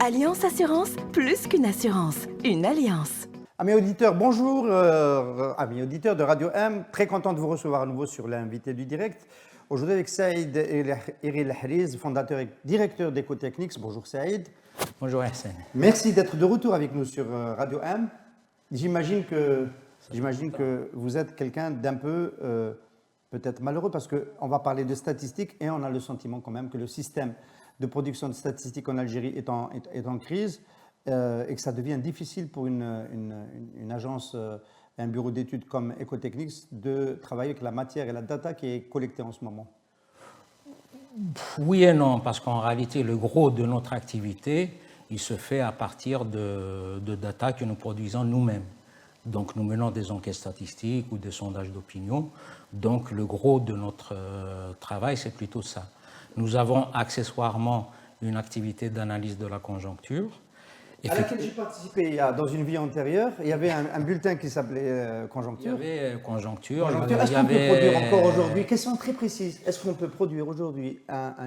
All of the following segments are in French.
Alliance Assurance, plus qu'une assurance, une alliance. Amis auditeurs, bonjour. Amis auditeurs de Radio M, très content de vous recevoir à nouveau sur l'invité du direct. Aujourd'hui avec Saïd Eril Hariz, fondateur et directeur d'Ecotechnics. Bonjour Saïd. Bonjour Hassan. Merci d'être de retour avec nous sur Radio M. J'imagine que vous êtes quelqu'un d'un peu peut-être malheureux parce qu'on va parler de statistiques et on a le sentiment quand même que le système de production de statistiques en Algérie est en crise et que ça devient difficile pour une agence, un bureau d'études comme Ecotechnics de travailler avec la matière et la data qui est collectée en ce moment. Oui et non, parce qu'en réalité, le gros de notre activité, il se fait à partir de data que nous produisons nous-mêmes. Donc nous menons des enquêtes statistiques ou des sondages d'opinion. Donc le gros de notre travail, c'est plutôt ça. Nous avons accessoirement une activité d'analyse de la conjoncture. À laquelle j'ai participé dans une vie antérieure. Il y avait un bulletin qui s'appelait Conjoncture. Il y avait Conjoncture. Est-ce qu'on peut produire encore aujourd'hui, question très précise, est-ce qu'on peut produire aujourd'hui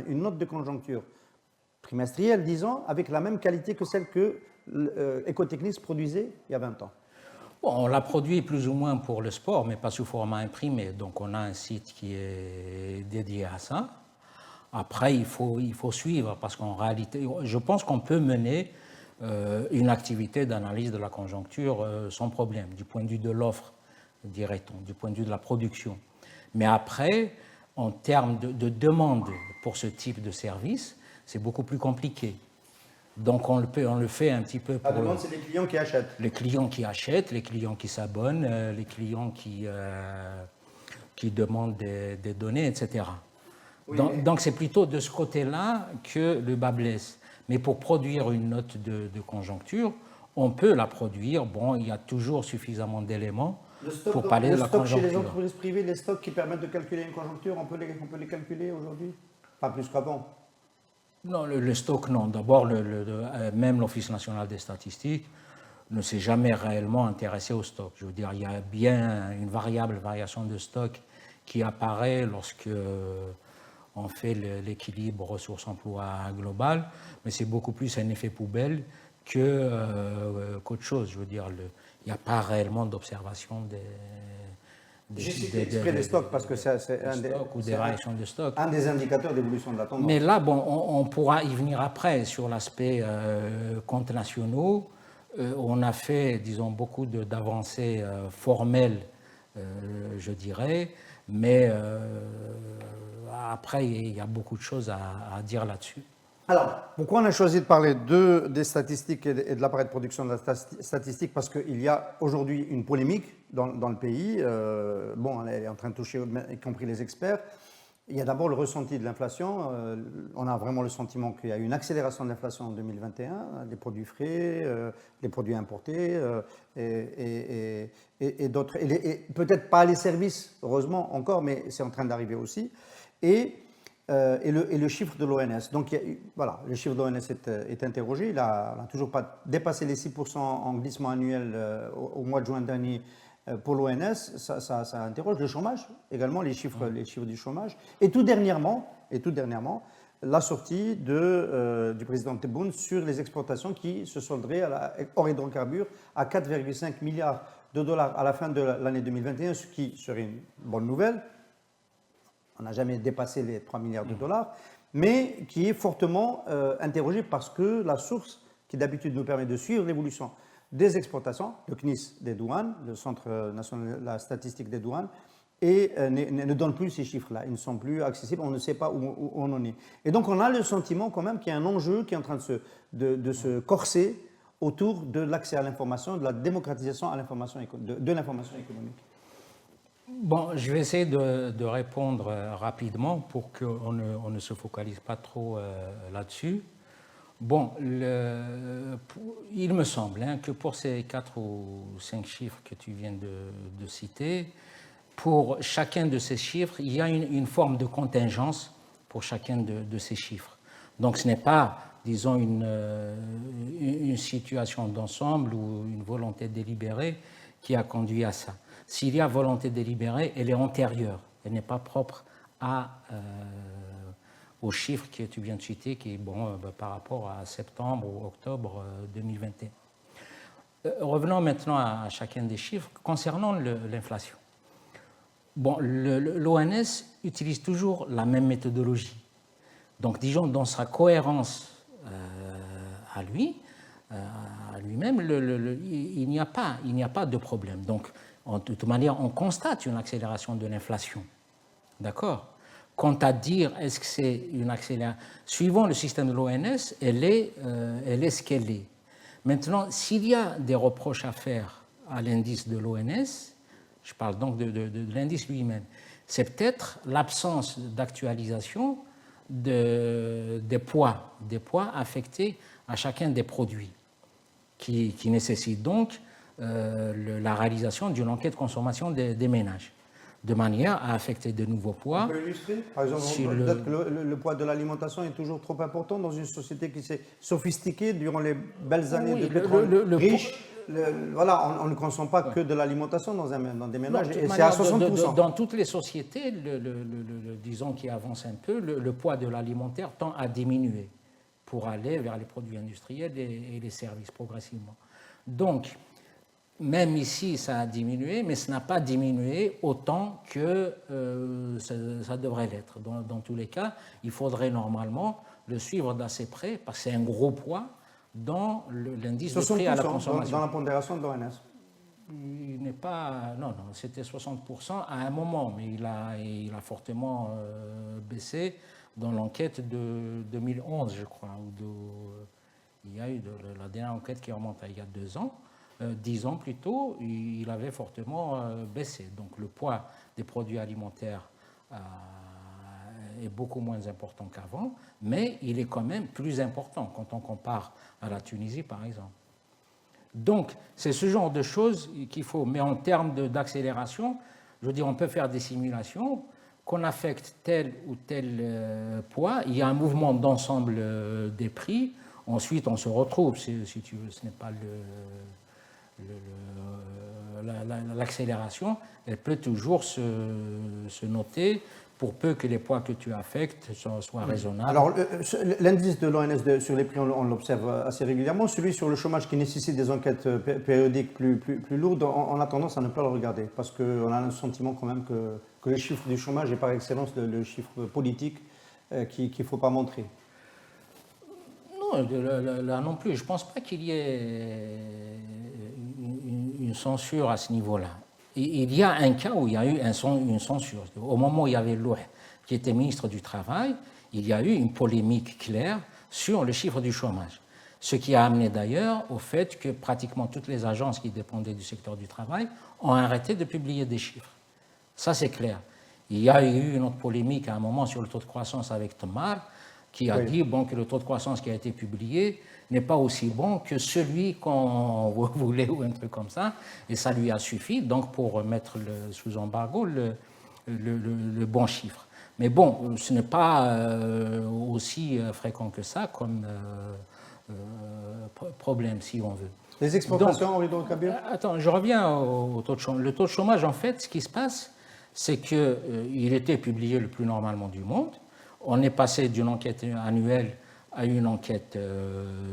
une note de conjoncture trimestrielle, disons, avec la même qualité que celle que Ecotechnics produisait il y a 20 ans? Bon, on l'a produit plus ou moins pour le sport, mais pas sous format imprimé. Donc on a un site qui est dédié à ça. Après, il faut suivre, parce qu'en réalité, je pense qu'on peut mener une activité d'analyse de la conjoncture sans problème, du point de vue de l'offre, dirait-on, du point de vue de la production. Mais après, en termes de demande pour ce type de service, c'est beaucoup plus compliqué. Donc on le fait un petit peu pour... La demande, c'est les clients qui achètent. Les clients qui achètent, les clients qui s'abonnent, les clients qui demandent des données, etc. Oui, donc c'est plutôt de ce côté-là que le bât blesse. Mais pour produire une note de conjoncture, on peut la produire. Bon, il y a toujours suffisamment d'éléments pour parler de la conjoncture. Chez les entreprises privées, les stocks qui permettent de calculer une conjoncture, on peut les calculer aujourd'hui? Pas plus qu'avant. Non, le stock, non. D'abord, même l'Office national des statistiques ne s'est jamais réellement intéressé au stock. Je veux dire, il y a bien une variation de stock qui apparaît lorsque on fait l'équilibre ressources-emploi global, mais c'est beaucoup plus un effet poubelle qu'autre chose. Je veux dire, il n'y a pas réellement d'observation J'ai cité exprès des stocks parce que c'est un des indicateurs d'évolution de la tendance. Mais là, bon, on pourra y venir après sur l'aspect comptes nationaux. On a fait, disons, beaucoup d'avancées formelles, je dirais, mais après, il y a beaucoup de choses à dire là-dessus. Alors, pourquoi on a choisi de parler des statistiques et de l'appareil de production de la statistique? Parce qu'il y a aujourd'hui une polémique dans le pays. Bon, elle est en train de toucher, y compris les experts. Il y a d'abord le ressenti de l'inflation. On a vraiment le sentiment qu'il y a eu une accélération de l'inflation en 2021, des produits frais, les produits importés et d'autres. Et peut-être pas les services, heureusement encore, mais c'est en train d'arriver aussi. Et le chiffre de l'ONS. Donc voilà, le chiffre de l'ONS est interrogé. Il n'a toujours pas dépassé les 6% en glissement annuel au mois de juin dernier pour l'ONS. Ça interroge le chômage également, les chiffres du chômage. Et tout dernièrement, la sortie du président Tebboune sur les exportations qui se solderaient hors hydrocarbures à 4,5 milliards de dollars à la fin de l'année 2021, ce qui serait une bonne nouvelle. On n'a jamais dépassé les 3 milliards de dollars, mais qui est fortement interrogé parce que la source qui d'habitude nous permet de suivre l'évolution des exportations, le CNIS des douanes, le Centre national de la statistique des douanes, ne donne plus ces chiffres-là. Ils ne sont plus accessibles, on ne sait pas où on en est. Et donc on a le sentiment quand même qu'il y a un enjeu qui est en train de se corser autour de l'accès à l'information, de la démocratisation de l'information économique. Bon, je vais essayer de répondre rapidement pour qu'on ne se focalise pas trop là-dessus. Bon, il me semble que pour ces 4 ou 5 chiffres que tu viens de citer, pour chacun de ces chiffres, il y a une forme de contingence pour chacun de ces chiffres. Donc ce n'est pas, disons, une situation d'ensemble ou une volonté délibérée qui a conduit à ça. S'il y a volonté délibérée, elle est antérieure, elle n'est pas propre au chiffre que tu viens de citer, qui est bon, par rapport à septembre ou octobre 2021. Revenons maintenant à chacun des chiffres. Concernant l'inflation, bon, l'ONS utilise toujours la même méthodologie. Donc, disons, dans sa cohérence à lui-même, il n'y a pas de problème. Donc, de toute manière, on constate une accélération de l'inflation. D'accord? Quant à dire, est-ce que c'est une accélération? Suivant le système de l'ONS, elle est ce qu'elle est. Maintenant, s'il y a des reproches à faire à l'indice de l'ONS, je parle donc de l'indice lui-même, c'est peut-être l'absence d'actualisation des poids affectés à chacun des produits, qui nécessite donc la réalisation d'une enquête consommation des ménages, de manière à affecter de nouveaux poids. On peut illustrer? Par exemple, peut-être que le poids de l'alimentation est toujours trop important dans une société qui s'est sophistiquée durant les belles années de pétrole riche. Voilà, on ne consomme pas que de l'alimentation dans des ménages, et c'est à 60%. Dans toutes les sociétés, disons qui avance un peu, le poids de l'alimentaire tend à diminuer pour aller vers les produits industriels et les services progressivement. Donc, même ici, ça a diminué, mais ça n'a pas diminué autant que ça devrait l'être. Dans tous les cas, il faudrait normalement le suivre d'assez près, parce que c'est un gros poids dans l'indice de prix à la consommation. Dans la pondération de l'ONS. Il n'est pas... Non, c'était 60% à un moment, mais il a fortement baissé dans l'enquête de 2011, je crois. Il y a eu la dernière enquête qui remonte à il y a 2 ans. 10 ans plus tôt, il avait fortement baissé. Donc le poids des produits alimentaires est beaucoup moins important qu'avant, mais il est quand même plus important quand on compare à la Tunisie, par exemple. Donc c'est ce genre de choses qu'il faut. Mais en termes d'accélération, je veux dire, on peut faire des simulations, qu'on affecte tel ou tel poids, il y a un mouvement d'ensemble des prix, ensuite on se retrouve, si tu veux, ce n'est pas l'accélération, elle peut toujours se noter pour peu que les poids que tu affectes soient raisonnables. Alors, l'indice de l'ONS sur les prix, on l'observe assez régulièrement. Celui sur le chômage qui nécessite des enquêtes périodiques plus lourdes, on a tendance à ne pas le regarder parce qu'on a le sentiment quand même que le chiffre du chômage est par excellence le chiffre politique qu'il ne faut pas montrer. Non, là non plus. Je ne pense pas qu'il y ait une censure à ce niveau-là. Il y a un cas où il y a eu une censure. Au moment où il y avait Louh, qui était ministre du Travail, il y a eu une polémique claire sur le chiffre du chômage. Ce qui a amené d'ailleurs au fait que pratiquement toutes les agences qui dépendaient du secteur du travail ont arrêté de publier des chiffres. Ça, c'est clair. Il y a eu une autre polémique à un moment sur le taux de croissance avec Tamar, qui a dit que le taux de croissance qui a été publié n'est pas aussi bon que celui qu'on voulait ou un truc comme ça, et ça lui a suffi donc pour mettre sous embargo le bon chiffre. Mais bon, ce n'est pas aussi fréquent que ça comme problème, si on veut. Les exportations, Henri Kabir ? Attends, je reviens au taux de chômage. Le taux de chômage, en fait, ce qui se passe, c'est qu'il était publié le plus normalement du monde. On est passé d'une enquête annuelle à une enquête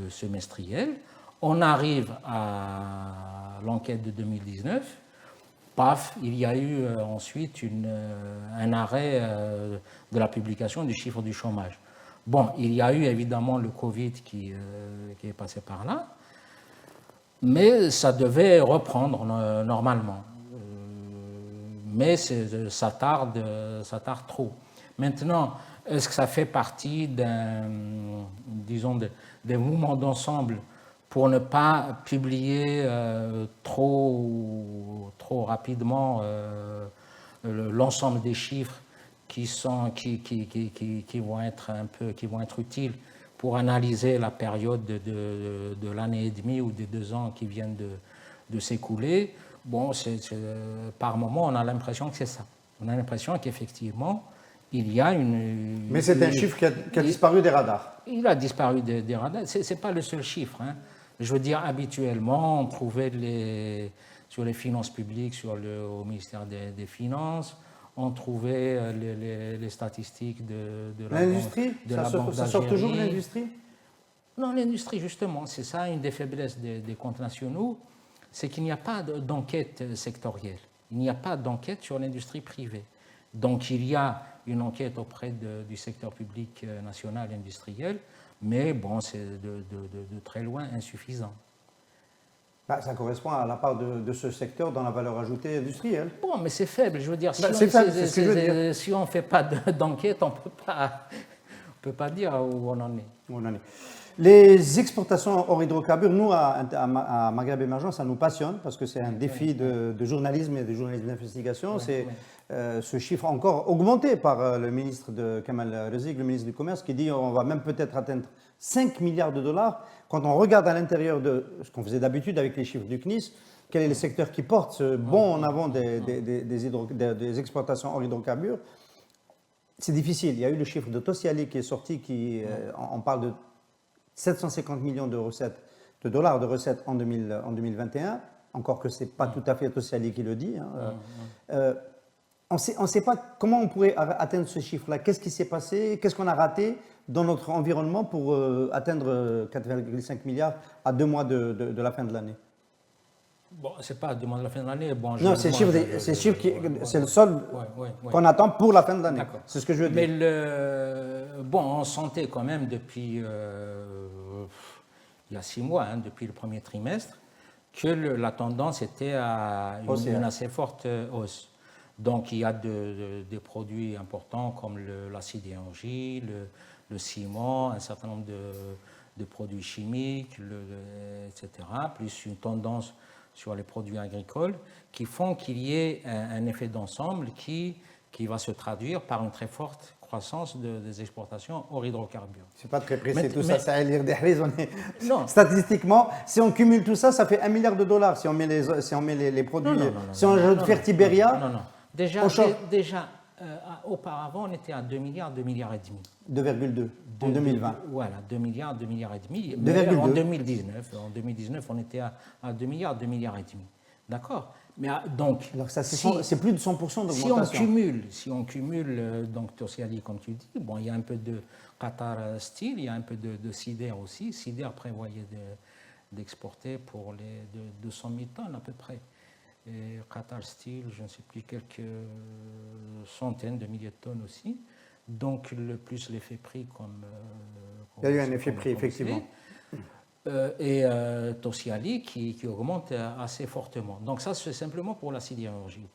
semestrielle. On arrive à l'enquête de 2019. Paf, il y a eu ensuite un arrêt de la publication du chiffre du chômage. Bon, il y a eu évidemment le Covid qui est passé par là, mais ça devait reprendre normalement. Mais ça tarde trop. Maintenant, est-ce que ça fait partie d'un mouvement d'ensemble pour ne pas publier trop rapidement l'ensemble des chiffres qui vont être utiles pour analyser la période de l'année et demie ou des 2 ans qui viennent de s'écouler? Bon, par moment, on a l'impression que c'est ça. On a l'impression qu'effectivement, il y a une... Mais c'est un chiffre qui a disparu des radars. Il a disparu des radars. Ce n'est pas le seul chiffre. Hein. Je veux dire, habituellement, on trouvait sur les finances publiques, au ministère des Finances, ont trouvé les statistiques de la L'industrie, Banque ça sort toujours de d'Algérie. l'industrie? Non, l'industrie, justement, c'est ça une des faiblesses des comptes nationaux, c'est qu'il n'y a pas d'enquête sectorielle. Il n'y a pas d'enquête sur l'industrie privée. Donc il y a une enquête auprès du secteur public national et industriel, mais bon, c'est de très loin insuffisant. Bah, ça correspond à la part de ce secteur dans la valeur ajoutée industrielle. Bon, mais c'est faible, je veux dire, si Bah, on c'est faible, c'est ce que je veux dire. si on ne fait pas d'enquête, on ne peut pas dire où on en est. Où on en est. Les exportations hors hydrocarbures, nous, à Maghreb Émergent, ça nous passionne parce que c'est un défi de journalisme et de journalisme d'investigation. C'est ce chiffre encore augmenté par le ministre de Kamal Rezik, le ministre du Commerce, qui dit qu'on va même peut-être atteindre 5 milliards de dollars. Quand on regarde à l'intérieur de ce qu'on faisait d'habitude avec les chiffres du CNIS, quel est le secteur qui porte ce bond en avant des exportations hors hydrocarbures, c'est difficile. Il y a eu le chiffre de Tosiali qui est sorti, on parle de 750 millions de dollars de recettes en 2021, encore que ce n'est pas tout à fait Tosiali qui le dit. On ne sait pas comment on pourrait atteindre ce chiffre-là. Qu'est-ce qui s'est passé? Qu'est-ce qu'on a raté dans notre environnement pour atteindre 4,5 milliards à 2 mois de la fin de l'année? Bon, c'est pas à 2 mois de la fin de l'année. Bon, non, c'est le solde qu'on attend pour la fin de l'année. C'est ce que je veux dire. Mais bon, on sentait quand même depuis il y a 6 mois, depuis le premier trimestre, que la tendance était à une assez forte hausse. Donc il y a des produits importants comme la sidérurgie, le ciment, un certain nombre de produits chimiques, etc., plus une tendance sur les produits agricoles qui font qu'il y ait un effet d'ensemble qui va se traduire par une très forte croissance des exportations hors hydrocarbures. C'est pas très précis tout ça, ça lire des riz, non. Statistiquement, si on cumule tout ça, ça fait 1 milliard de dollars si on met les produits. Si on ajoute Fertiberia. Non. Déjà, auparavant, on était à 2 milliards, 2 milliards et demi. 2,2 en 2020. Voilà, 2 milliards, 2 milliards et demi. 2,2. En 2019, on était à 2 milliards, 2 milliards et demi. D'accord. Mais donc, alors ça, c'est plus de 100% d'augmentation. Si on cumule donc Tosiali, comme tu dis, bon, il y a un peu de Qatar Steel, il y a un peu de Sider aussi. Sider prévoyait d'exporter pour les 200 000 tonnes à peu près. Et Qatar Steel, je ne sais plus, quelques centaines de milliers de tonnes aussi. Donc, plus l'effet prix comme il y a eu un effet prix, effectivement. Et Tosiali qui augmente assez fortement. Donc ça, c'est simplement pour la sidérurgie.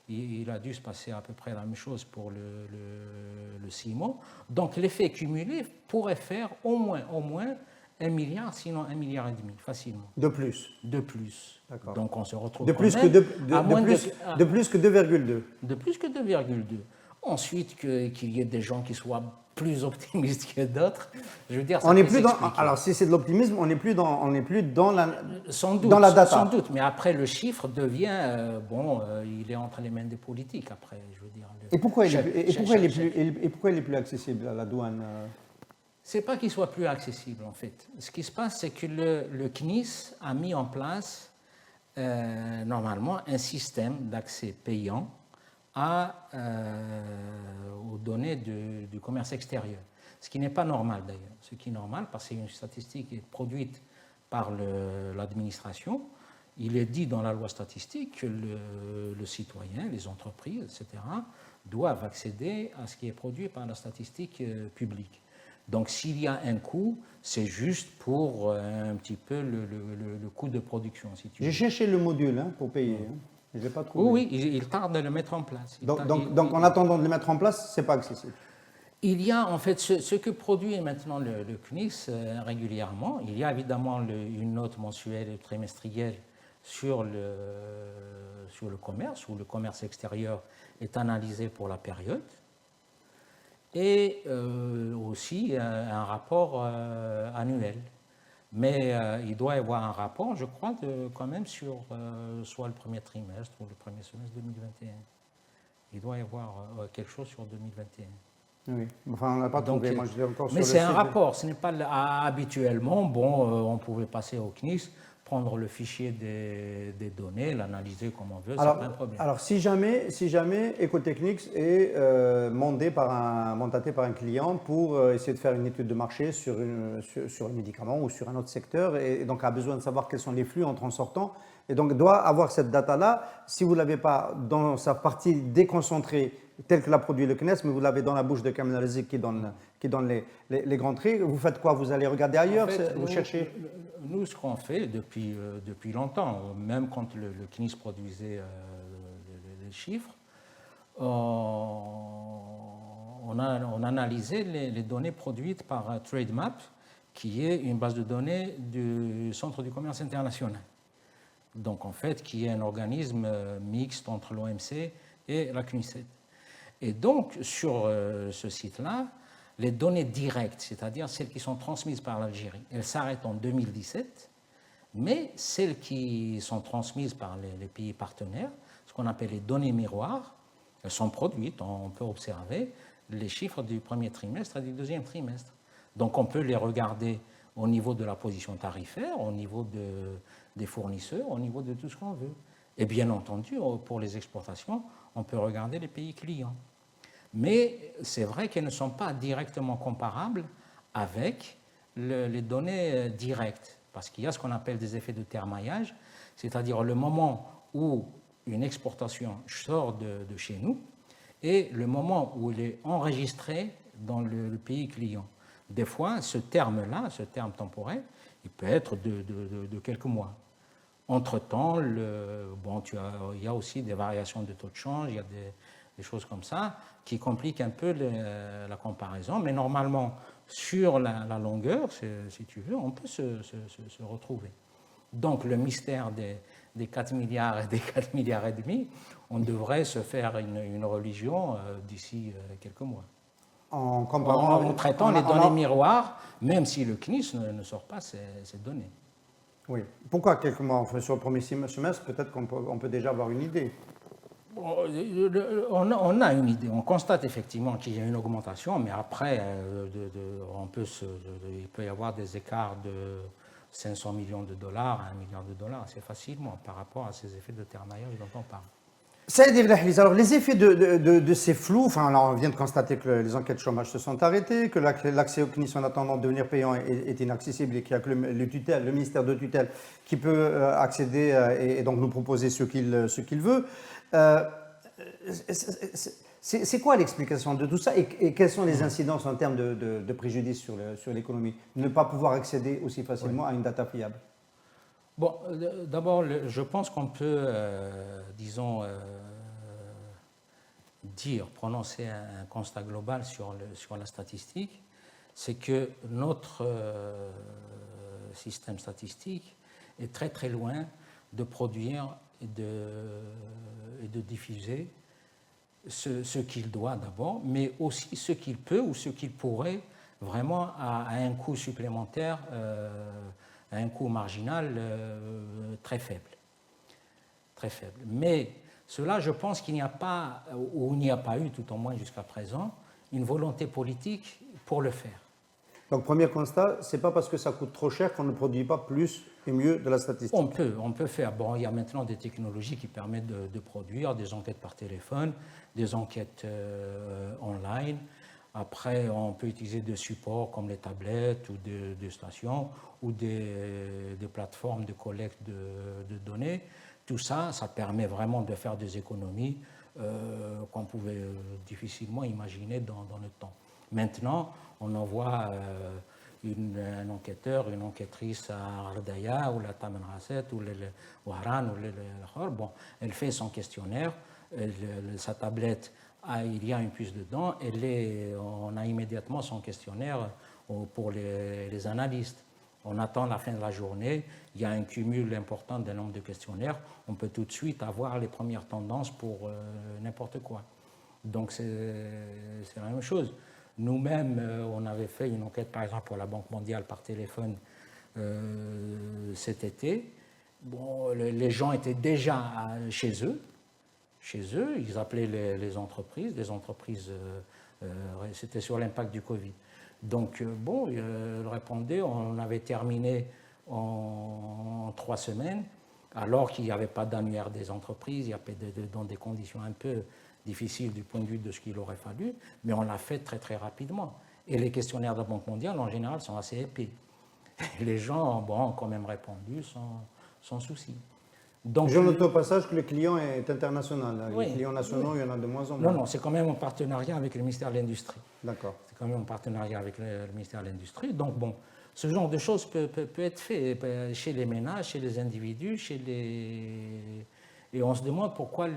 Il a dû se passer à peu près la même chose pour le ciment. Donc l'effet cumulé pourrait faire au moins 1 milliard, sinon 1 milliard et demi, facilement. De plus. De plus. D'accord. Donc on se retrouve de plus que 2,2. De plus que 2,2. Ensuite, qu'il y ait des gens qui soient plus optimistes que d'autres, je veux dire, ça on peut n'est plus s'expliquer. Alors, si c'est de l'optimisme, on n'est plus dans la data. Sans doute, mais après, le chiffre devient, il est entre les mains des politiques, après, je veux dire. Et pourquoi il est plus accessible à la douane? C'est pas qu'il soit plus accessible, en fait. Ce qui se passe, c'est que le CNIS a mis en place, normalement, un système d'accès payant aux données du commerce extérieur. Ce qui n'est pas normal d'ailleurs. Ce qui est normal, parce que c'est une statistique qui est produite par l'administration. Il est dit dans la loi statistique que le citoyen, les entreprises, etc., doivent accéder à ce qui est produit par la statistique publique. Donc s'il y a un coût, c'est juste pour un petit peu le coût de production. Si tu veux. J'ai cherché le module pour payer. Je ne l'ai pas trouvé. Oui, il tarde de le mettre en place. Donc en attendant de le mettre en place, ce n'est pas accessible. Il y a en fait ce que produit maintenant le CNIS régulièrement. Il y a évidemment une note mensuelle et trimestrielle sur le commerce, où le commerce extérieur est analysé pour la période. Et aussi un rapport annuel. Mais il doit y avoir un rapport, je crois, quand même sur soit le premier trimestre ou le premier semestre 2021. Il doit y avoir quelque chose sur 2021. Oui, enfin, on n'a pas Donc, trouvé. Moi, je l'ai encore sur mais le c'est un site. rapport, ce n'est pas habituellement, bon, on pouvait passer au CNIS, prendre le fichier des données, l'analyser comme on veut, c'est pas un problème. Alors si jamais Ecotechnics est mandaté par un client pour essayer de faire une étude de marché sur un médicament ou sur un autre secteur et donc a besoin de savoir quels sont les flux entrants sortants et donc doit avoir cette data-là, si vous ne l'avez pas dans sa partie déconcentrée telle que l'a produit le CNES, mais vous l'avez dans la bouche de Kamel Rezik qui donne les grands traits, vous faites quoi? Vous allez regarder ailleurs, En fait, vous cherchez? Nous, ce qu'on fait depuis longtemps, même quand le CNIS produisait les chiffres, on analysait les données produites par TradeMap, qui est une base de données du Centre du commerce international. Donc, en fait, qui est un organisme mixte entre l'OMC et la CNUSED. Et donc, sur ce site-là, les données directes, c'est-à-dire celles qui sont transmises par l'Algérie, elles s'arrêtent en 2017, mais celles qui sont transmises par les pays partenaires, ce qu'on appelle les données miroirs, elles sont produites, on peut observer les chiffres du premier trimestre et du deuxième trimestre. Donc on peut les regarder au niveau de la position tarifaire, au niveau des fournisseurs, au niveau de tout ce qu'on veut. Et bien entendu, pour les exportations, on peut regarder les pays clients. Mais c'est vrai qu'elles ne sont pas directement comparables avec les données directes, parce qu'il y a ce qu'on appelle des effets de termaillage, c'est-à-dire le moment où une exportation sort de chez nous et le moment où elle est enregistrée dans le pays client. Des fois, ce terme-là, ce terme temporel, il peut être de quelques mois. Entre-temps, il y a aussi des variations de taux de change, il y a des choses comme ça qui compliquent un peu la comparaison, mais normalement, sur la longueur, si tu veux, on peut se retrouver. Donc, le mystère des 4 milliards et des 4 milliards et demi, on devrait se faire une religion d'ici quelques mois. En traitant les données miroirs, même si le CNIS ne sort pas ces données. Oui. Pourquoi quelques mois? Enfin, sur le premier semestre, peut-être qu'on peut déjà avoir une idée. On a une idée. On constate effectivement qu'il y a une augmentation, mais après, il peut y avoir des écarts de 500 millions de dollars à 1 milliard de dollars assez facilement par rapport à ces effets de termaillage dont on parle. Saïd Ibrahim, alors les effets de ces flous, enfin là on vient de constater que les enquêtes de chômage se sont arrêtées, que l'accès au CNIS en attendant de devenir payant est inaccessible et qu'il n'y a que le ministère de tutelle qui peut accéder et donc nous proposer ce qu'il veut. C'est quoi l'explication de tout ça et quelles sont les incidences en termes de préjudice sur l'économie? Ne pas pouvoir accéder aussi facilement à une data fiable. Bon, d'abord, je pense qu'on peut, prononcer un constat global sur la statistique, c'est que notre système statistique est très très loin de produire et de diffuser ce qu'il doit d'abord, mais aussi ce qu'il peut ou ce qu'il pourrait vraiment à un coût supplémentaire, à un coût marginal très faible. Très faible. Mais cela, je pense qu'il n'y a pas, ou il n'y a pas eu tout au moins jusqu'à présent, une volonté politique pour le faire. Donc, premier constat, ce n'est pas parce que ça coûte trop cher qu'on ne produit pas plus et mieux de la statistique. On peut faire. Bon, il y a maintenant des technologies qui permettent de produire des enquêtes par téléphone, des enquêtes online. Après, on peut utiliser des supports comme les tablettes ou des stations ou des plateformes de collecte de données. Tout ça, ça permet vraiment de faire des économies qu'on pouvait difficilement imaginer dans notre temps. Maintenant, on envoie un enquêteur, une enquêtrice à Ardaya ou la Taman Rasset ou le Wahran ou le Khor. Bon, elle fait son questionnaire, sa tablette, il y a une puce dedans, on a immédiatement son questionnaire pour les analystes. On attend la fin de la journée, il y a un cumul important d'un nombre de questionnaires, on peut tout de suite avoir les premières tendances pour n'importe quoi. Donc c'est la même chose. Nous-mêmes, on avait fait une enquête, par exemple, pour la Banque mondiale par téléphone cet été. Bon, les gens étaient déjà chez eux, ils appelaient les entreprises C'était sur l'impact du Covid. Donc, bon, il répondait, on avait terminé en 3 semaines, alors qu'il n'y avait pas d'annuaire des entreprises, il y avait dans des conditions un peu difficiles du point de vue de ce qu'il aurait fallu, mais on l'a fait très très rapidement. Et les questionnaires de la Banque mondiale, en général, sont assez épais. Et les gens bon, ont quand même répondu sans souci. Donc, je note au passage que le client est international. Oui, les clients nationaux, oui. il y en a de moins en moins. Non, c'est quand même en partenariat avec le ministère de l'Industrie. D'accord. C'est quand même en partenariat avec le ministère de l'Industrie. Donc, bon, ce genre de choses peut être fait chez les ménages, chez les individus, et on se demande pourquoi Et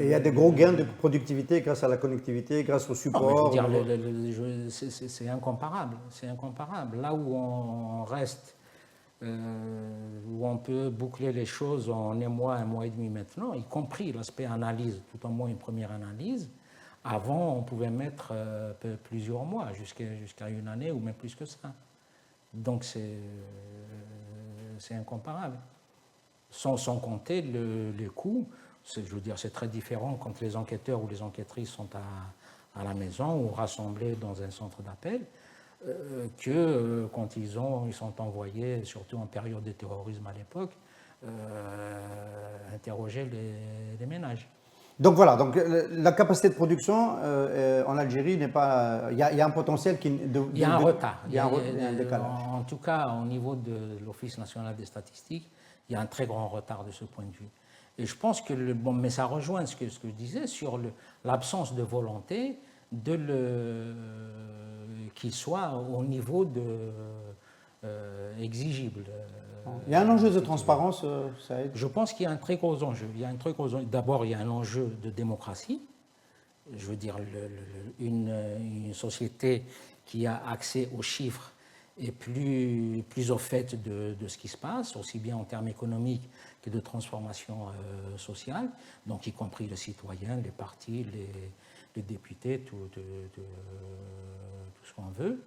il y a des gros gains de productivité grâce à la connectivité, grâce au support. C'est incomparable. C'est incomparable. Là où on reste, où on peut boucler les choses en un mois et demi maintenant, y compris l'aspect analyse, tout au moins une première analyse. Avant, on pouvait mettre plusieurs mois, jusqu'à une année ou même plus que ça. Donc c'est incomparable. Sans compter les coûts, je veux dire, c'est très différent quand les enquêteurs ou les enquêtrices sont à la maison ou rassemblés dans un centre d'appel que quand ils sont envoyés, surtout en période de terrorisme à l'époque, interroger les ménages. Donc voilà, donc la capacité de production en Algérie n'est pas. Il y a un potentiel qui. Il y a un retard. Il y a un décalage. En tout cas, au niveau de l'Office national des statistiques, il y a un très grand retard de ce point de vue. Et je pense que mais ça rejoint ce que je disais sur l'absence de volonté qu'il soit au niveau exigible. Il y a un enjeu de transparence, ça aide. Je pense qu'il y a un très gros enjeu. D'abord, il y a un enjeu de démocratie. Je veux dire, une société qui a accès aux chiffres est plus au fait de ce qui se passe, aussi bien en termes économiques que de transformation sociale, donc y compris les citoyens, les partis, les députés, tout ce qu'on veut.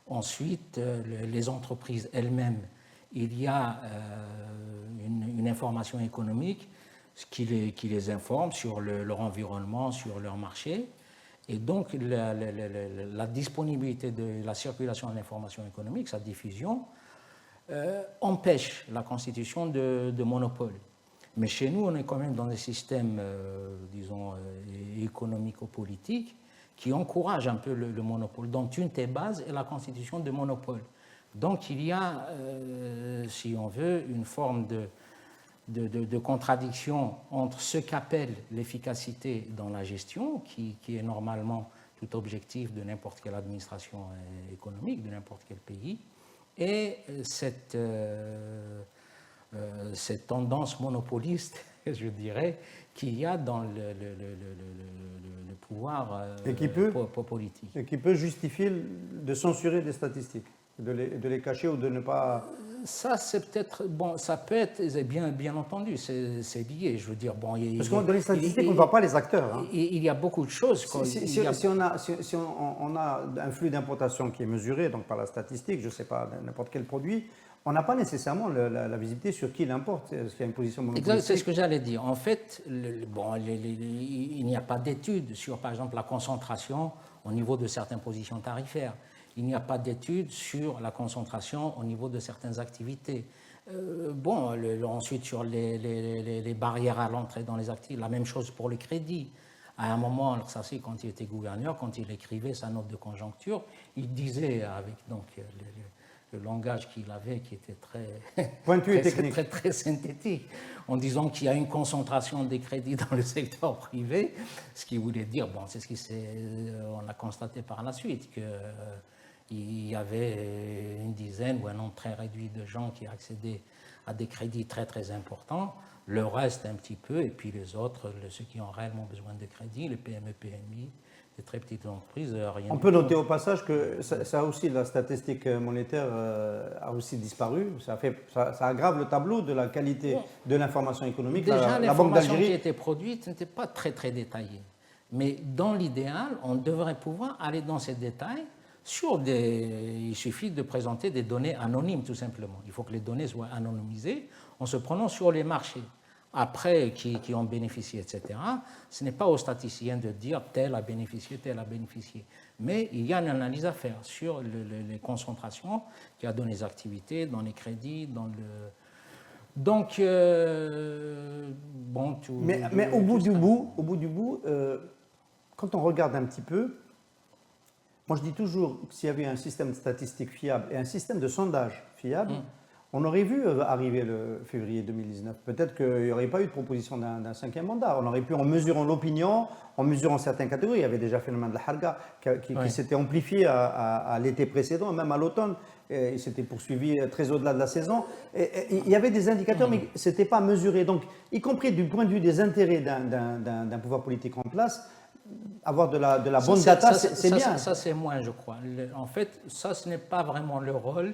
Ensuite, les entreprises elles-mêmes, il y a une information économique qui les informe sur leur environnement, sur leur marché. Et donc, la disponibilité de la circulation de l'information économique, sa diffusion, empêche la constitution de monopoles. Mais chez nous, on est quand même dans des systèmes, disons, économico-politiques qui encouragent un peu le monopole, dont une des bases est la constitution de monopoles. Donc, il y a, si on veut, une forme de contradiction entre ce qu'appelle l'efficacité dans la gestion, qui est normalement tout objectif de n'importe quelle administration économique, de n'importe quel pays, et cette tendance monopoliste, je dirais, qu'il y a dans le pouvoir politique. Et qui peut justifier de censurer des statistiques, de les cacher ou de ne pas... Ça, c'est peut-être... Bon, ça peut être, bien entendu, c'est lié, je veux dire... Bon, parce que dans les statistiques, on ne voit pas les acteurs. Hein. Il y a beaucoup de choses. Si on a un flux d'importation qui est mesuré donc par la statistique, je ne sais pas, n'importe quel produit, on n'a pas nécessairement la visibilité sur qui l'importe, est-ce qu'il y a une position monopolistique. Exact, c'est ce que j'allais dire. En fait, il n'y a pas d'études sur, par exemple, la concentration au niveau de certaines positions tarifaires. Il n'y a pas d'études sur la concentration au niveau de certaines activités. Ensuite, sur les barrières à l'entrée dans les activités, la même chose pour les crédits. À un moment, Al-Ressassi, quand il était gouverneur, quand il écrivait sa note de conjoncture, il disait, avec donc le langage qu'il avait, qui était très pointu et technique, très synthétique, en disant qu'il y a une concentration des crédits dans le secteur privé, ce qui voulait dire, bon, c'est ce on a constaté par la suite, qu'il y avait une dizaine ou un nombre très réduit de gens qui accédaient à des crédits très très importants, le reste un petit peu, et puis les autres, ceux qui ont réellement besoin de crédits, les PME, PMI, les très petites entreprises, rien. On peut noter au passage que ça aussi, la statistique monétaire a aussi disparu. Ça aggrave le tableau de la qualité de l'information économique. Déjà, l'information qui était produite n'était pas très très détaillée. Mais dans l'idéal, on devrait pouvoir aller dans ces détails. Il suffit de présenter des données anonymes, tout simplement. Il faut que les données soient anonymisées en se prenant sur les marchés. après qui ont bénéficié, etc., ce n'est pas aux statisticiens de dire tel a bénéficié, tel a bénéficié. Mais il y a une analyse à faire sur les concentrations qu'il y a dans les activités, dans les crédits, dans le... Donc, bon, tout... Mais au bout du bout, quand on regarde un petit peu, moi je dis toujours que s'il y avait un système statistique fiable et un système de sondage fiable, on aurait vu arriver le février 2019. Peut-être qu'il n'y aurait pas eu de proposition d'un 5e mandat. On aurait pu, en mesurant l'opinion, en mesurant certaines catégories, il y avait déjà le phénomène de la harga qui s'était amplifié à l'été précédent, même à l'automne. Il s'était poursuivi très au-delà de la saison. Il y avait des indicateurs, mais ce n'était pas mesuré. Donc, y compris du point de vue des intérêts d'un pouvoir politique en place, avoir de la bonne data, c'est bien. Ça, c'est moins, je crois. En fait, ça, ce n'est pas vraiment le rôle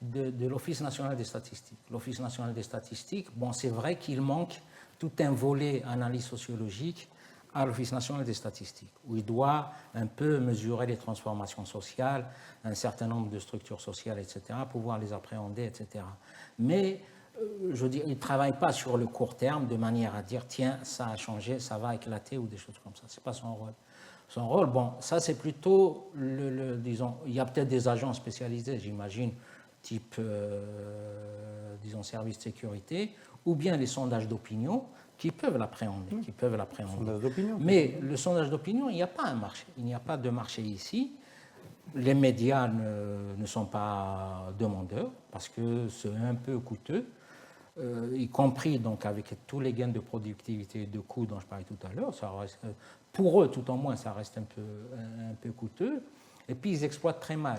de l'Office national des statistiques. L'Office national des statistiques, bon, c'est vrai qu'il manque tout un volet analyse sociologique à l'Office national des statistiques, où il doit un peu mesurer les transformations sociales, un certain nombre de structures sociales, etc., pouvoir les appréhender, etc. Mais, je veux dire, il ne travaille pas sur le court terme de manière à dire, tiens, ça a changé, ça va éclater, ou des choses comme ça. Ce n'est pas son rôle. Son rôle, bon, ça c'est plutôt, disons, il y a peut-être des agents spécialisés, j'imagine, type, disons, service de sécurité, ou bien les sondages d'opinion qui peuvent l'appréhender. Mais le sondage d'opinion, il n'y a pas un marché. Il n'y a pas de marché ici. Les médias ne sont pas demandeurs parce que c'est un peu coûteux, y compris donc avec tous les gains de productivité et de coûts dont je parlais tout à l'heure. Pour eux, tout au moins, ça reste un peu coûteux. Et puis, ils exploitent très mal.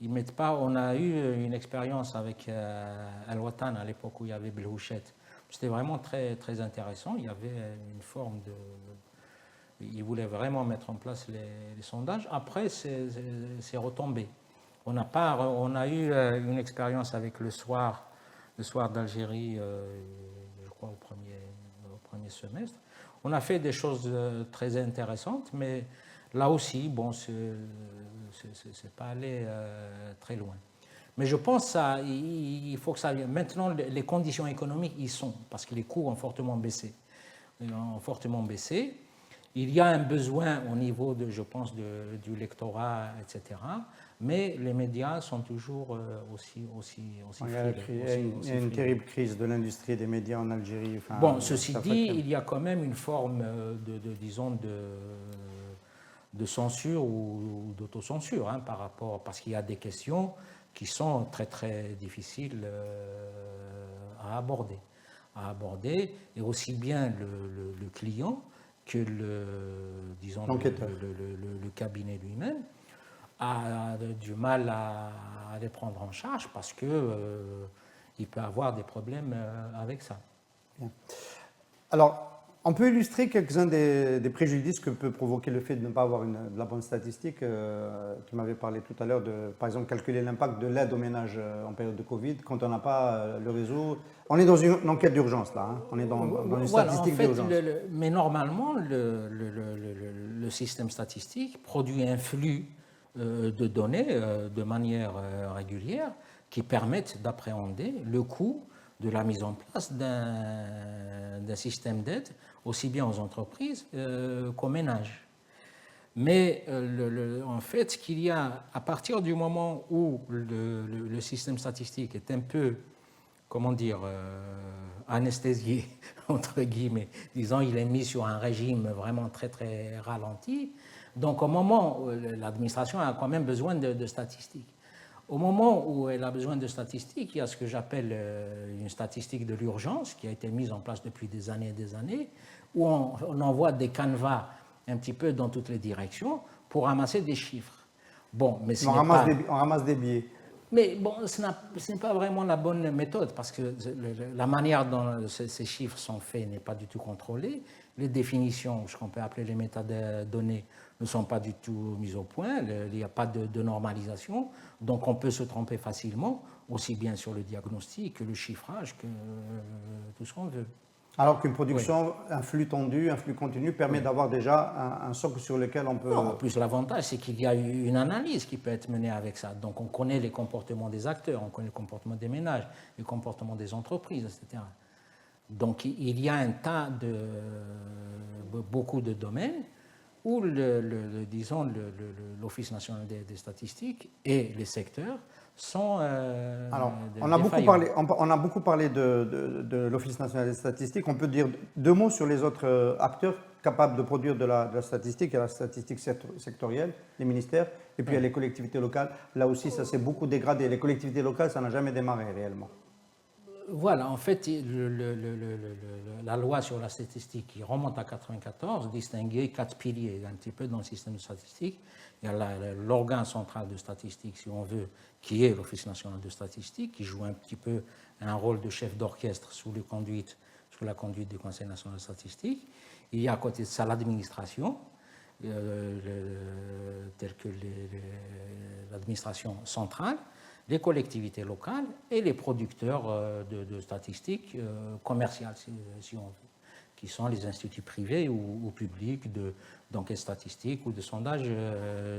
Ils mettent pas. On a eu une expérience avec Al-Watan à l'époque où il y avait Belhouchet. C'était vraiment très, très intéressant. Il y avait une forme de. Ils voulaient vraiment mettre en place les sondages. Après, c'est retombé. On a eu une expérience avec le soir d'Algérie, je crois au premier semestre. On a fait des choses très intéressantes, mais là aussi, bon, c'est pas allé très loin. Mais je pense qu'il faut que ça vienne. Maintenant, les conditions économiques y sont, parce que les coûts ont fortement baissé. Il y a un besoin au niveau, je pense, du lectorat, etc. Mais les médias sont toujours aussi il y a une terrible crise de l'industrie des médias en Algérie. Enfin, bon, ceci dit, il y a quand même une forme disons, de censure ou d'autocensure par rapport, parce qu'il y a des questions qui sont très très difficiles à aborder, et aussi bien le client que disons le cabinet lui-même a du mal à les prendre en charge parce que il peut avoir des problèmes avec ça. Bien. Alors, on peut illustrer quelques-uns des préjudices que peut provoquer le fait de ne pas avoir de la bonne statistique. Tu m'avais parlé tout à l'heure de, par exemple, calculer l'impact de l'aide aux ménages en période de Covid quand on n'a pas le réseau. On est dans une enquête d'urgence là, hein. On est dans une statistique d'urgence. Mais normalement, le système statistique produit un flux de données de manière régulière qui permettent d'appréhender le coût de la mise en place d'un système d'aide, aussi bien aux entreprises qu'aux ménages. Mais en fait, ce qu'il y a, à partir du moment où le système statistique est un peu, comment dire, anesthésié, entre guillemets, disons, il est mis sur un régime vraiment très, très ralenti, donc au moment où l'administration a quand même besoin de statistiques. Au moment où elle a besoin de statistiques, il y a ce que j'appelle une statistique de l'urgence qui a été mise en place depuis des années et des années, où on envoie des canevas un petit peu dans toutes les directions pour ramasser des chiffres. Bon, mais on ramasse des billets. Mais bon, ce n'est pas vraiment la bonne méthode parce que la manière dont ces chiffres sont faits n'est pas du tout contrôlée. Les définitions, ce qu'on peut appeler les métadonnées, ne sont pas du tout mises au point. Il n'y a pas de normalisation. Donc on peut se tromper facilement, aussi bien sur le diagnostic que le chiffrage, que tout ce qu'on veut. Alors qu'une production, un flux tendu, un flux continu permet d'avoir déjà un socle sur lequel on peut... Non, en plus, l'avantage, c'est qu'il y a une analyse qui peut être menée avec ça. Donc, on connaît les comportements des acteurs, on connaît le comportement des ménages, le comportement des entreprises, etc. Donc, il y a un tas de... beaucoup de domaines où, disons, l'Office national des statistiques et les secteurs sont Alors, on a beaucoup parlé de l'Office national des statistiques. On peut dire 2 mots sur les autres acteurs capables de produire de la statistique. Il y a la statistique sectorielle, les ministères, et puis il y a les collectivités locales. Là aussi, ça s'est beaucoup dégradé. Les collectivités locales, ça n'a jamais démarré réellement. Voilà, en fait, la loi sur la statistique qui remonte à 1994 distinguait 4 piliers un petit peu dans le système de statistique. Il y a l'organe central de statistique, si on veut, qui est l'Office national de statistique, qui joue un petit peu un rôle de chef d'orchestre sous la conduite du Conseil national de statistique. Il y a à côté de ça l'administration, telle que l'administration centrale, les collectivités locales et les producteurs de statistiques commerciales, si on veut, qui sont les instituts privés ou publics d'enquêtes statistiques ou de sondages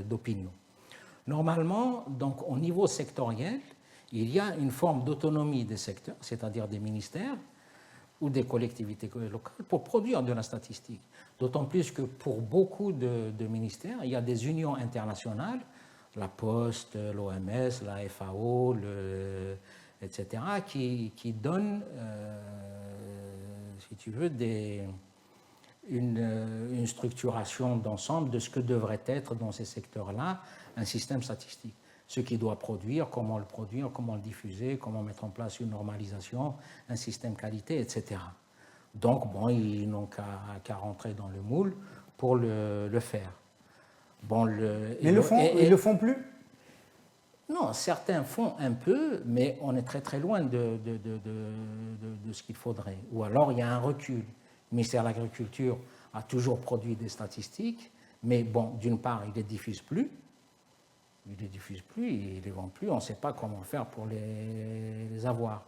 d'opinion. Normalement, donc, au niveau sectoriel, il y a une forme d'autonomie des secteurs, c'est-à-dire des ministères ou des collectivités locales, pour produire de la statistique. D'autant plus que pour beaucoup de ministères, il y a des unions internationales, la Poste, l'OMS, la FAO, etc., qui donnent, si tu veux, une structuration d'ensemble de ce que devrait être dans ces secteurs-là un système statistique. Ce qui doit produire, comment le diffuser, comment mettre en place une normalisation, un système qualité, etc. Donc, bon, ils n'ont qu'à rentrer dans le moule pour le faire. Bon, ils le font plus? Non, certains font un peu, mais on est très très loin de ce qu'il faudrait. Ou alors il y a un recul. Le ministère de l'Agriculture a toujours produit des statistiques, mais bon, d'une part, il ne les diffuse plus. Il ne les vend plus, on ne sait pas comment faire pour les avoir.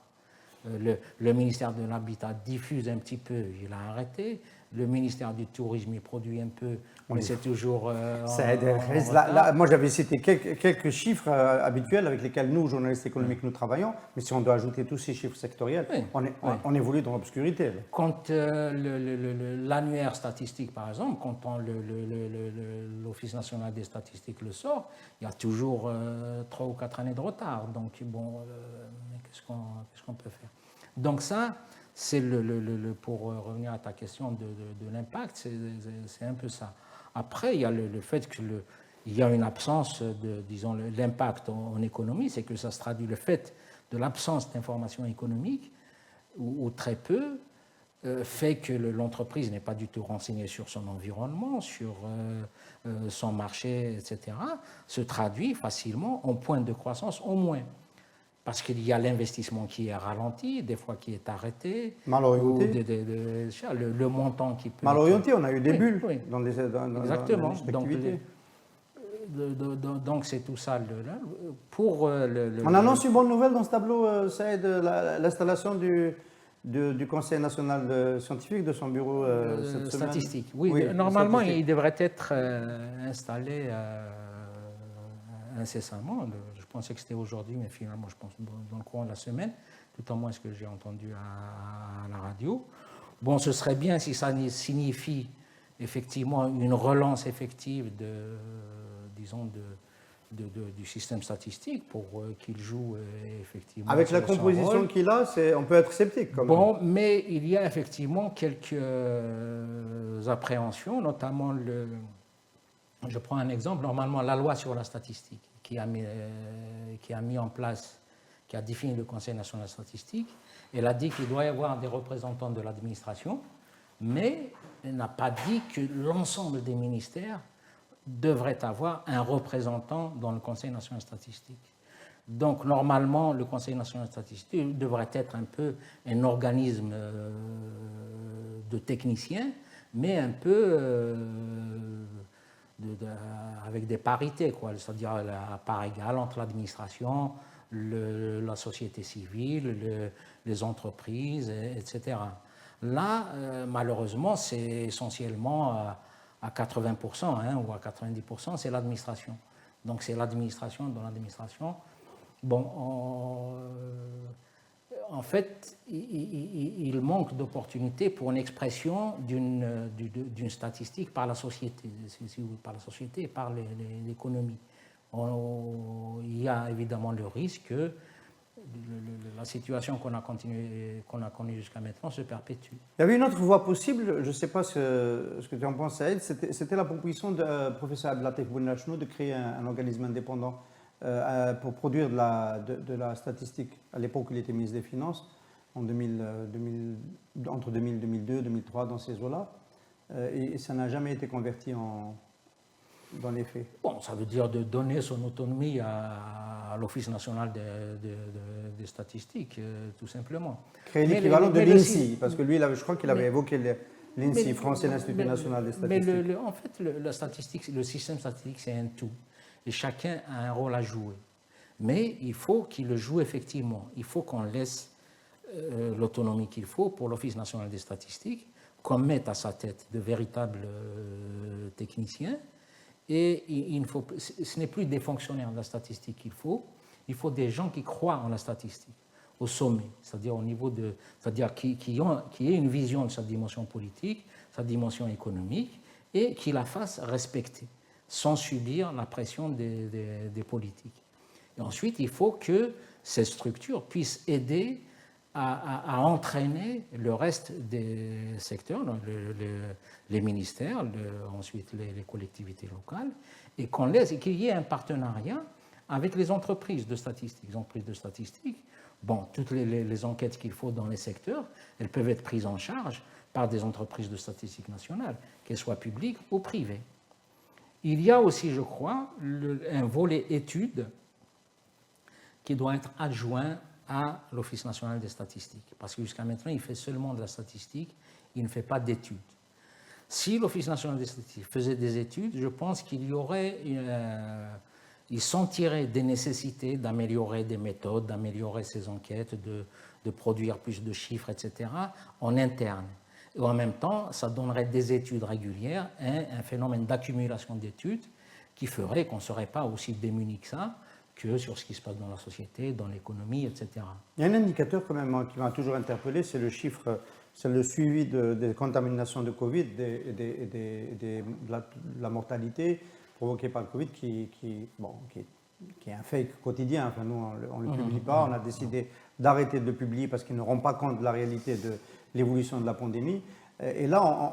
Le ministère de l'Habitat diffuse un petit peu, il a arrêté. Le ministère du Tourisme, il produit un peu, mais c'est toujours... moi, j'avais cité quelques chiffres habituels avec lesquels nous, journalistes économiques, nous travaillons, mais si on doit ajouter tous ces chiffres sectoriels, on évolue dans l'obscurité. Quand l'annuaire statistique, par exemple, quand l'Office national des statistiques le sort, il y a toujours 3 ou 4 années de retard. Donc, bon, qu'est-ce qu'on peut faire? Donc ça... C'est pour revenir à ta question de l'impact, c'est un peu ça. Après, il y a le fait qu'il y a une absence disons, l'impact en économie, c'est que ça se traduit le fait de l'absence d'informations économiques, ou très peu, fait que l'entreprise n'est pas du tout renseignée sur son environnement, sur son marché, etc., se traduit facilement en point de croissance au moins. Parce qu'il y a l'investissement qui est ralenti, des fois qui est arrêté. Mal orienté. Le montant qui peut... Mal orienté, on a eu des bulles dans les activités. Donc c'est tout ça. On annonce une bonne nouvelle dans ce tableau, Saïd, l'installation du Conseil national scientifique, de son bureau cette statistique. Semaine. Oui, normalement, il devrait être installé incessamment. Je pensais que c'était aujourd'hui, mais finalement, je pense dans le courant de la semaine, tout au moins ce que j'ai entendu à la radio. Bon, ce serait bien si ça signifie effectivement une relance effective du système statistique pour qu'il joue effectivement. Avec la composition qu'il a, on peut être sceptique quand même. Bon, mais il y a effectivement quelques appréhensions, notamment je prends un exemple, normalement la loi sur la statistique qui a mis en place, qui a défini le Conseil national de statistique, elle a dit qu'il doit y avoir des représentants de l'administration, mais elle n'a pas dit que l'ensemble des ministères devraient avoir un représentant dans le Conseil national de statistique. Donc normalement, le Conseil national de statistique devrait être un peu un organisme de techniciens, mais un peu... avec des parités, c'est-à-dire à part égale entre l'administration, la société civile, les entreprises, etc. Là, malheureusement, c'est essentiellement à 80% ou à 90%, c'est l'administration. Donc c'est l'administration dans l'administration. Bon, en fait, il manque d'opportunités pour une expression d'une statistique par la société, par la société et par l'économie. Il y a évidemment le risque que la situation qu'on a connue jusqu'à maintenant se perpétue. Il y avait une autre voie possible, je ne sais pas ce que tu en penses, Saïd, c'était la proposition du professeur Abdelatif Bounachnou de créer un organisme indépendant pour produire de la statistique. À l'époque, il était ministre des Finances, entre 2000, 2002, 2003, dans ces eaux-là, et ça n'a jamais été converti dans les faits. Bon, ça veut dire de donner son autonomie à l'Office national des statistiques, tout simplement. Créer l'équivalent de l'INSI, parce que lui, je crois qu'il avait évoqué l'INSI, français, l'Institut national des statistiques. Mais en fait, le système statistique, c'est un tout. Et chacun a un rôle à jouer. Mais il faut qu'il le joue effectivement. Il faut qu'on laisse l'autonomie qu'il faut pour l'Office national des statistiques, qu'on mette à sa tête de véritables techniciens. Et ce n'est plus des fonctionnaires de la statistique qu'il faut des gens qui croient en la statistique, au sommet, c'est-à-dire au niveau c'est-à-dire qui aient une vision de sa dimension politique, sa dimension économique, et qui la fassent respecter, sans subir la pression des politiques. Et ensuite, il faut que ces structures puissent aider à entraîner le reste des secteurs, les ministères, ensuite les collectivités locales, et qu'il y ait un partenariat avec les entreprises de statistiques. Les entreprises de statistiques, bon, toutes les enquêtes qu'il faut dans les secteurs, elles peuvent être prises en charge par des entreprises de statistiques nationales, qu'elles soient publiques ou privées. Il y a aussi, je crois, un volet études qui doit être adjoint à l'Office national des statistiques, parce que jusqu'à maintenant, il fait seulement de la statistique, il ne fait pas d'études. Si l'Office national des statistiques faisait des études, je pense qu'il y aurait, il sentirait des nécessités d'améliorer des méthodes, d'améliorer ses enquêtes, de produire plus de chiffres, etc., en interne. Et en même temps, ça donnerait des études régulières, un phénomène d'accumulation d'études qui ferait qu'on ne serait pas aussi démunis que ça, que sur ce qui se passe dans la société, dans l'économie, etc. Il y a un indicateur quand même qui m'a toujours interpellé, c'est le chiffre, c'est le suivi des contaminations de Covid et de la mortalité provoquée par le Covid qui est un fait quotidien. Enfin, nous, on ne le publie pas, on a décidé d'arrêter de le publier parce qu'il ne rend pas compte de la réalité de l'évolution de la pandémie. Et là,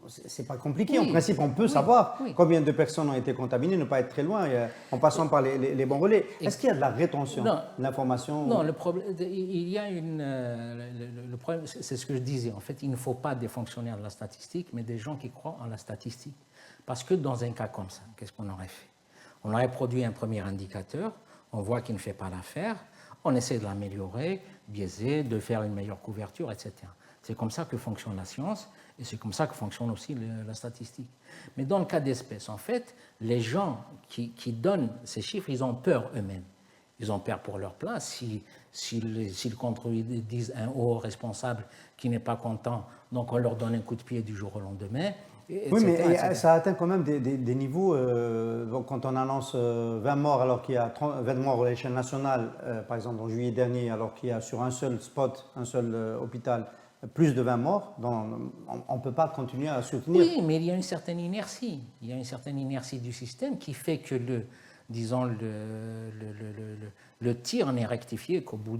c'est pas compliqué. Oui. En principe, on peut savoir combien de personnes ont été contaminées, ne pas être très loin, en passant par les bons relais. Est-ce qu'il y a de la rétention de l'information? Non, le problème, il y a le problème, c'est ce que je disais. En fait, il ne faut pas des fonctionnaires de la statistique, mais des gens qui croient en la statistique. Parce que dans un cas comme ça, qu'est-ce qu'on aurait fait? On aurait produit un premier indicateur, on voit qu'il ne fait pas l'affaire, on essaie de l'améliorer, biaiser, de faire une meilleure couverture, etc. C'est comme ça que fonctionne la science et c'est comme ça que fonctionne aussi la statistique. Mais dans le cas d'espèces, en fait, les gens qui donnent ces chiffres, ils ont peur eux-mêmes. Ils ont peur pour leur place. S'ils contredisent un haut responsable qui n'est pas content, donc on leur donne un coup de pied du jour au lendemain. Etc., oui, mais etc. ça atteint quand même des niveaux. Donc quand on annonce 20 morts alors qu'il y a 20 morts à l'échelle nationale, par exemple en juillet dernier, alors qu'il y a sur un seul spot, un seul hôpital, plus de 20 morts, on ne peut pas continuer à soutenir. Oui, mais il y a une certaine inertie. Il y a une certaine inertie du système qui fait que le tir n'est rectifié qu'au bout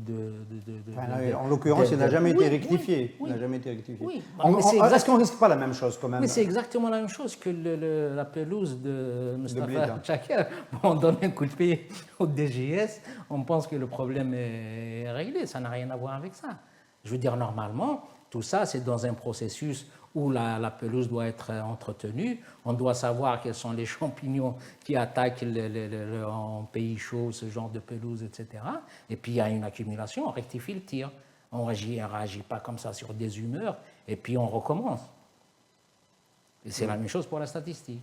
en l'occurrence, il n'a jamais été rectifié. Oui, il n'a jamais été rectifié. Oui. Est-ce qu'on ne risque pas la même chose quand même? Mais c'est exactement la même chose que la pelouse de Mustafa Chaker. On donne un coup de pied au DGS, on pense que le problème est réglé. Ça n'a rien à voir avec ça. Je veux dire, normalement, tout ça, c'est dans un processus où la pelouse doit être entretenue. On doit savoir quels sont les champignons qui attaquent en pays chaud, ce genre de pelouse, etc. Et puis, il y a une accumulation, on rectifie le tir. On ne réagit pas comme ça sur des humeurs, et puis on recommence. Et c'est la même chose pour la statistique.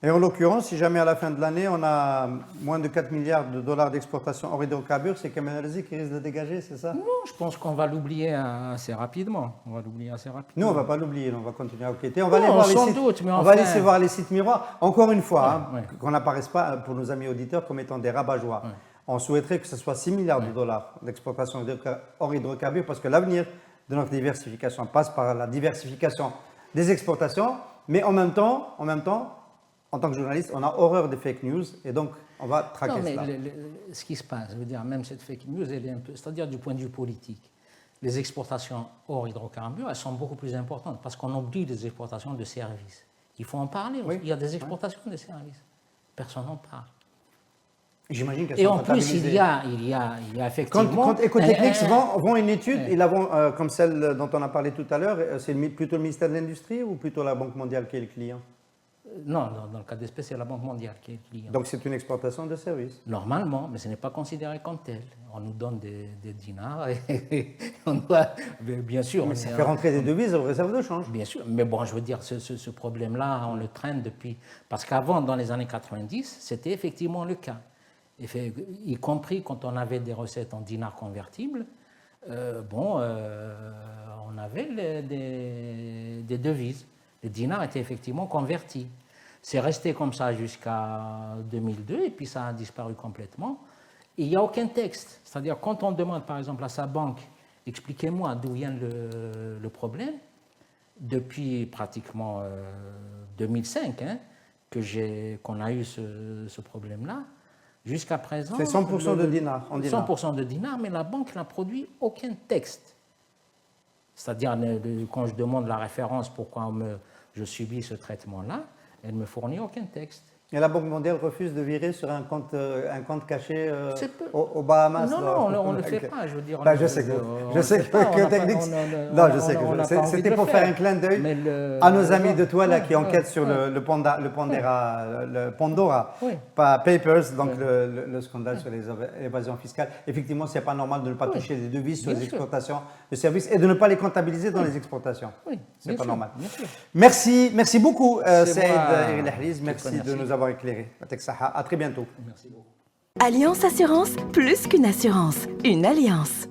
Et en l'occurrence, si jamais à la fin de l'année, on a moins de 4 milliards de dollars d'exportation hors hydrocarbures, c'est Kamel El-Rizzi qui risque de dégager, c'est ça? Non, je pense qu'on va l'oublier assez rapidement. On va l'oublier assez rapidement. Nous, on ne va pas l'oublier, on va continuer à enquêter. On va Non, aller voir sans les sites, doute, mais on enfin- va laisser voir les sites miroirs. Encore une fois, Ouais, ouais. qu'on n'apparaisse pas pour nos amis auditeurs comme étant des rabat-joie. Ouais. On souhaiterait que ce soit 6 milliards de dollars d'exportation hors hydrocarbures parce que l'avenir de notre diversification passe par la diversification des exportations. Mais en même temps, en tant que journaliste, on a horreur des fake news et donc on va traquer Non, mais cela. ce qui se passe, je veux dire, même cette fake news, elle est un peu, c'est-à-dire du point de vue politique, les exportations hors hydrocarbures, elles sont beaucoup plus importantes parce qu'on oublie les exportations de services. Il faut en parler aussi. Oui. Il y a des exportations de services. Personne n'en parle. J'imagine qu'elles Et sont en plus, il y comptabilisées. a effectivement... Quand Ecotechnics vend une étude, ils la vont, comme celle dont on a parlé tout à l'heure, c'est plutôt le ministère de l'Industrie ou plutôt la Banque mondiale qui est le client? Non, dans le cas d'espèce, c'est la Banque mondiale qui est le client. Donc c'est une exportation de services. Normalement, mais ce n'est pas considéré comme tel. On nous donne des dinars et on doit, bien sûr... Mais ça fait rentrer des devises aux réserves de change. Bien sûr, mais bon, je veux dire, ce problème-là, on le traîne depuis... Parce qu'avant, dans les années 90, c'était effectivement le cas. Y compris quand on avait des recettes en dinars convertibles, on avait des devises. Les dinars étaient effectivement convertis. C'est resté comme ça jusqu'à 2002 et puis ça a disparu complètement. Et il n'y a aucun texte. C'est-à-dire, quand on demande par exemple à sa banque, expliquez-moi d'où vient le problème, depuis pratiquement 2005 qu'on a eu ce problème-là, jusqu'à présent... C'est 100% de dinars. 100% de dinars, mais la banque n'a produit aucun texte. C'est-à-dire, quand je demande la référence pourquoi je subis ce traitement-là, elle ne me fournit aucun texte. Et la Banque mondiale refuse de virer sur un compte caché C'est peu. aux Bahamas. Non, là. non, on ne le fait pas, je veux dire. Ben, je sais que Ecotechnics... Non, je sais que c'était pour faire un clin d'œil à nos amis de toi là, qui enquêtent sur le Pandora Oui. Papers, donc le scandale sur les évasions fiscales. Effectivement, ce n'est pas normal de ne pas toucher des devises sur Bien les sûr. exportations de services et de ne pas les comptabiliser dans les exportations. Oui, C'est bien pas sûr, normal. bien sûr. Merci beaucoup, C'est Saïd moi El-Hariz. qui te Merci de remercie. nous avoir éclairés. À très bientôt. Merci beaucoup. Alliance Assurance, plus qu'une assurance, une alliance.